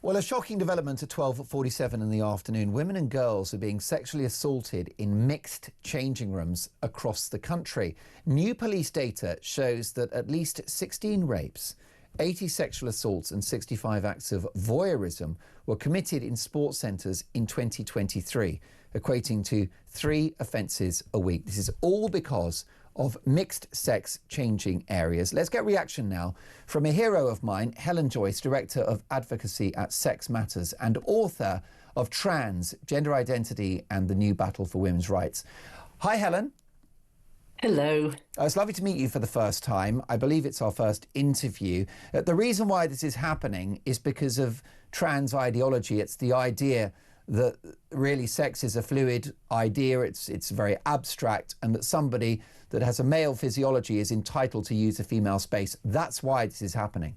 Well, a shocking development at 12:47 in the afternoon. Women and girls are being sexually assaulted in mixed changing rooms across the country. New police data shows that at least 16 rapes, 80 sexual assaults and 65 acts of voyeurism were committed in sports centres in 2023, equating to 3 offences a week. This is all because of mixed-sex changing areas. Let's get reaction now from a hero of mine, Helen Joyce, Director of Advocacy at Sex Matters and author of Trans, Gender Identity and the New Battle for Women's Rights. Hi, Helen. Hello. It's lovely to meet you for the first time. I believe it's our first interview. The reason why this is happening is because of trans ideology. It's the idea that really sex is a fluid idea, it's very abstract, and that somebody that has a male physiology is entitled to use a female space. That's why this is happening.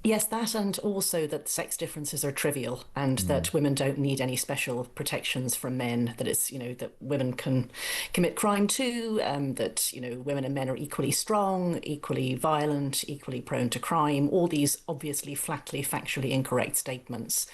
Yes, that, and also that sex differences are trivial and that women don't need any special protections from men, that it's, that women can commit crime too, that, women and men are equally strong, equally violent, equally prone to crime, all these obviously flatly factually incorrect statements.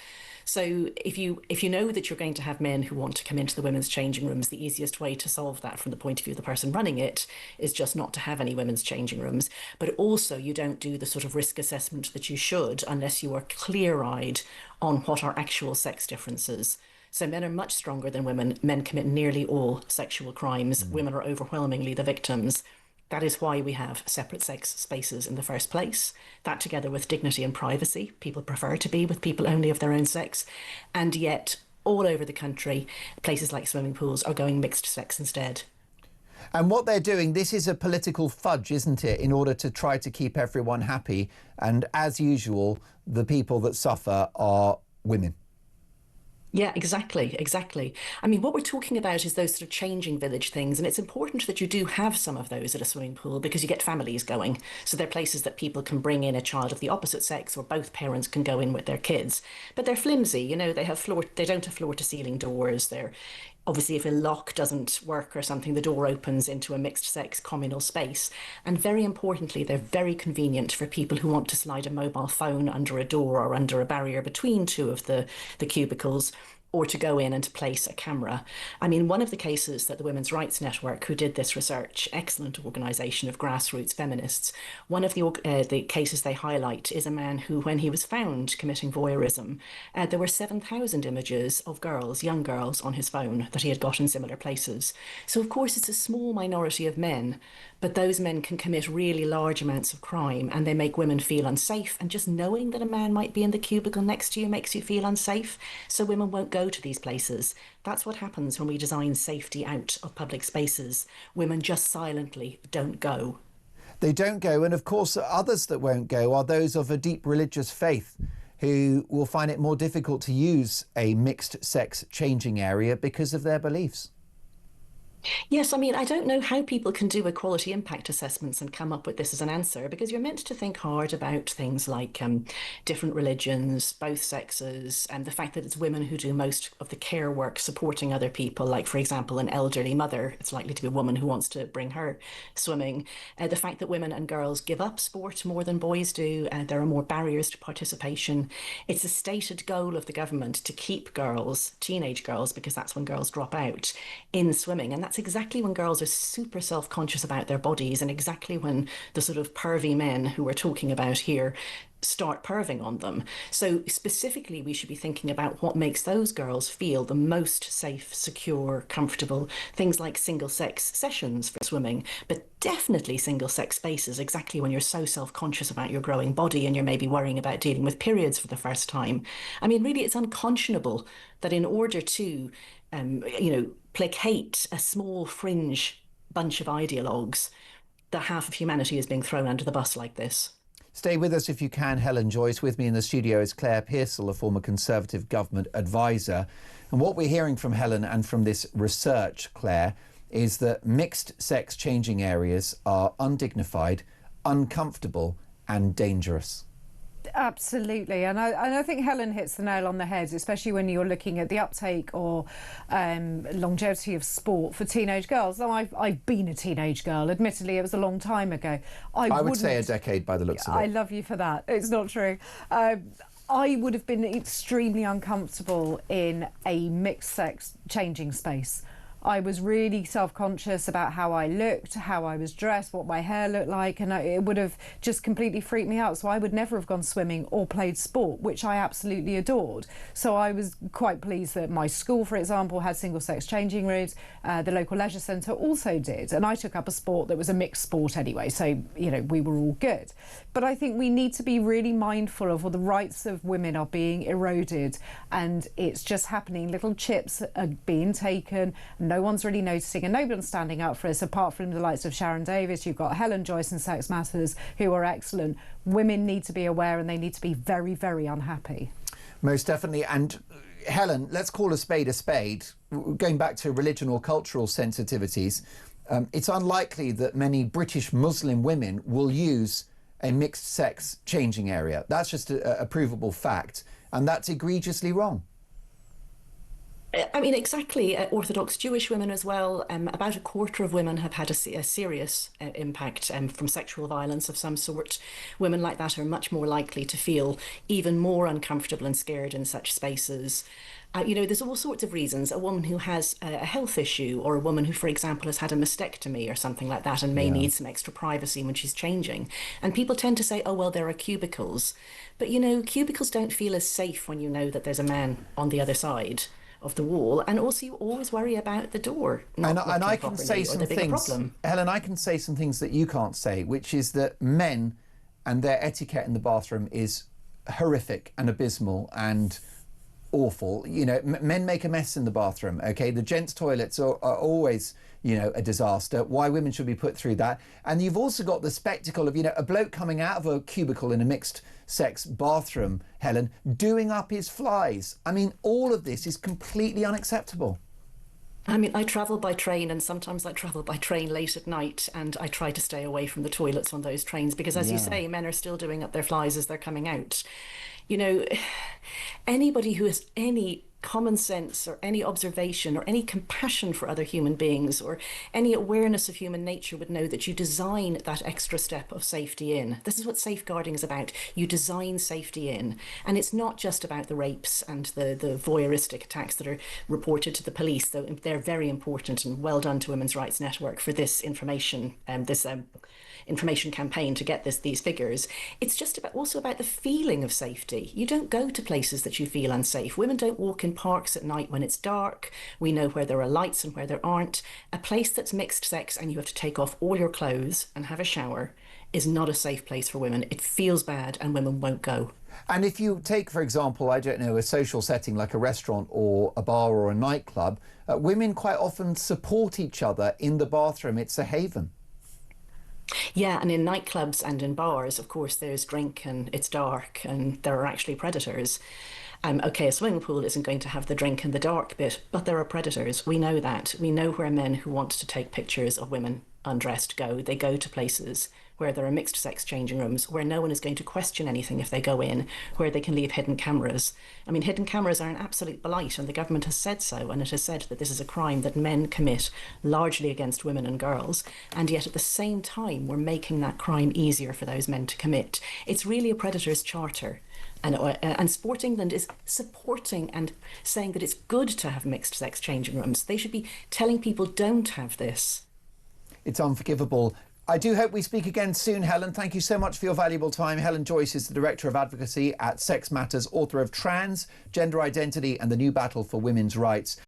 So if you know that you're going to have men who want to come into the women's changing rooms, the easiest way to solve that from the point of view of the person running it is just not to have any women's changing rooms. But also you don't do the sort of risk assessment that you should unless you are clear-eyed on what are actual sex differences. So men are much stronger than women. Men commit nearly all sexual crimes. Women are overwhelmingly the victims. That is why we have separate sex spaces in the first place. That, together with dignity and privacy, people prefer to be with people only of their own sex. And yet, all over the country, places like swimming pools are going mixed sex instead. And what they're doing, this is a political fudge, isn't it, in order to try to keep everyone happy. And as usual, the people that suffer are women. Yeah, exactly. I mean, what we're talking about is those sort of changing village things, and it's important that you do have some of those at a swimming pool because you get families going. So they're places that people can bring in a child of the opposite sex, or both parents can go in with their kids. But they're flimsy, they don't have floor-to-ceiling doors. They're obviously, if a lock doesn't work or something, the door opens into a mixed-sex communal space. And very importantly, they're very convenient for people who want to slide a mobile phone under a door or under a barrier between two of the cubicles, or to go in and to place a camera. I mean, one of the cases that the Women's Rights Network, who did this research, excellent organisation of grassroots feminists, one of the cases they highlight is a man who, when he was found committing voyeurism, there were 7,000 images of girls, young girls, on his phone that he had got in similar places. So, of course, it's a small minority of men, but those men can commit really large amounts of crime, and they make women feel unsafe. And just knowing that a man might be in the cubicle next to you makes you feel unsafe, so women won't go to these places. That's what happens when we design safety out of public spaces. Women just silently don't go. They don't go, and of course others that won't go are those of a deep religious faith who will find it more difficult to use a mixed sex changing area because of their beliefs. Yes, I mean, I don't know how people can do equality impact assessments and come up with this as an answer, because you're meant to think hard about things like different religions, both sexes, and the fact that it's women who do most of the care work supporting other people, like, for example, an elderly mother. It's likely to be a woman who wants to bring her swimming. The fact that women and girls give up sport more than boys do, and there are more barriers to participation. It's a stated goal of the government to keep girls, teenage girls, because that's when girls drop out, in swimming. And that's exactly when girls are super self-conscious about their bodies, and exactly when the sort of pervy men who we're talking about here start perving on them. So specifically, we should be thinking about what makes those girls feel the most safe, secure, comfortable. Things like single-sex sessions for swimming, but definitely single-sex spaces, exactly when you're so self-conscious about your growing body and you're maybe worrying about dealing with periods for the first time. I mean, really, it's unconscionable that in order to placate a small fringe bunch of ideologues, that half of humanity is being thrown under the bus like this. Stay with us if you can, Helen Joyce. With me in the studio is Claire Pearsall, a former Conservative government advisor. And what we're hearing from Helen and from this research, Claire, is that mixed sex changing areas are undignified, uncomfortable and dangerous. Absolutely, and I think Helen hits the nail on the head, especially when you're looking at the uptake or longevity of sport for teenage girls. Now, I've been a teenage girl. Admittedly, it was a long time ago. I would say a decade by the looks of it. I love you for that. It's not true. I would have been extremely uncomfortable in a mixed sex changing space. I was really self-conscious about how I looked, how I was dressed, what my hair looked like, and it would have just completely freaked me out. So I would never have gone swimming or played sport, which I absolutely adored. So I was quite pleased that my school, for example, had single-sex changing rooms. The local leisure centre also did, and I took up a sport that was a mixed sport anyway, so, you know, we were all good. But I think we need to be really mindful of, well, the rights of women are being eroded, and it's just happening. Little chips are being taken. No one's really noticing, and no one's standing up for us apart from the likes of Sharon Davis. You've got Helen Joyce and Sex Matters, who are excellent. Women need to be aware, and they need to be very, very unhappy. Most definitely. And Helen, let's call a spade a spade. Going back to religion or cultural sensitivities, it's unlikely that many British Muslim women will use a mixed sex changing area. That's just a provable fact, and that's egregiously wrong. I mean, exactly. Orthodox Jewish women as well. About a quarter of women have had a serious impact from sexual violence of some sort. Women like that are much more likely to feel even more uncomfortable and scared in such spaces. You know, there's all sorts of reasons. A woman who has a health issue, or a woman who, for example, has had a mastectomy or something like that and may need some extra privacy when she's changing. And people tend to say, oh, well, there are cubicles. But, you know, cubicles don't feel as safe when you know that there's a man on the other side of the wall, and also you always worry about the door. And I can say some things, Helen, I can say some things that you can't say, which is that men and their etiquette in the bathroom is horrific and abysmal and awful. You know, men make a mess in the bathroom, okay? The gents' toilets are always, you know, a disaster. Why women should be put through that. And you've also got the spectacle of, you know, a bloke coming out of a cubicle in a mixed sex bathroom, Helen, doing up his flies. I mean, all of this is completely unacceptable. I mean, I travel by train, and sometimes I travel by train late at night, and I try to stay away from the toilets on those trains because, as you say, men are still doing up their flies as they're coming out. You know, anybody who has any common sense or any observation or any compassion for other human beings or any awareness of human nature would know that you design that extra step of safety in. This is what safeguarding is about. You design safety in. And it's not just about the rapes and the voyeuristic attacks that are reported to the police, though they're very important, and well done to Women's Rights Network for this information, information campaign to get these figures. It's just also about the feeling of safety. You don't go to places that you feel unsafe. Women don't walk in parks at night when it's dark. We know where there are lights and where there aren't. A place that's mixed sex and you have to take off all your clothes and have a shower is not a safe place for women. It feels bad, and women won't go. And if you take, for example, I don't know, a social setting like a restaurant or a bar or a nightclub, women quite often support each other in the bathroom. It's a haven. Yeah, and in nightclubs and in bars, of course, there's drink and it's dark and there are actually predators. Okay, a swimming pool isn't going to have the drink and the dark bit, but there are predators. We know that. We know where men who want to take pictures of women undressed go. They go to places where there are mixed sex changing rooms, where no one is going to question anything if they go in, where they can leave hidden cameras. I mean, hidden cameras are an absolute blight, and the government has said so, and it has said that this is a crime that men commit largely against women and girls, and yet at the same time we're making that crime easier for those men to commit. It's really a predator's charter. And Sport England is supporting and saying that it's good to have mixed sex changing rooms. They should be telling people don't have this. It's unforgivable. I do hope we speak again soon, Helen. Thank you so much for your valuable time. Helen Joyce is the Director of Advocacy at Sex Matters, author of Trans, Gender Identity and the New Battle for Women's Rights.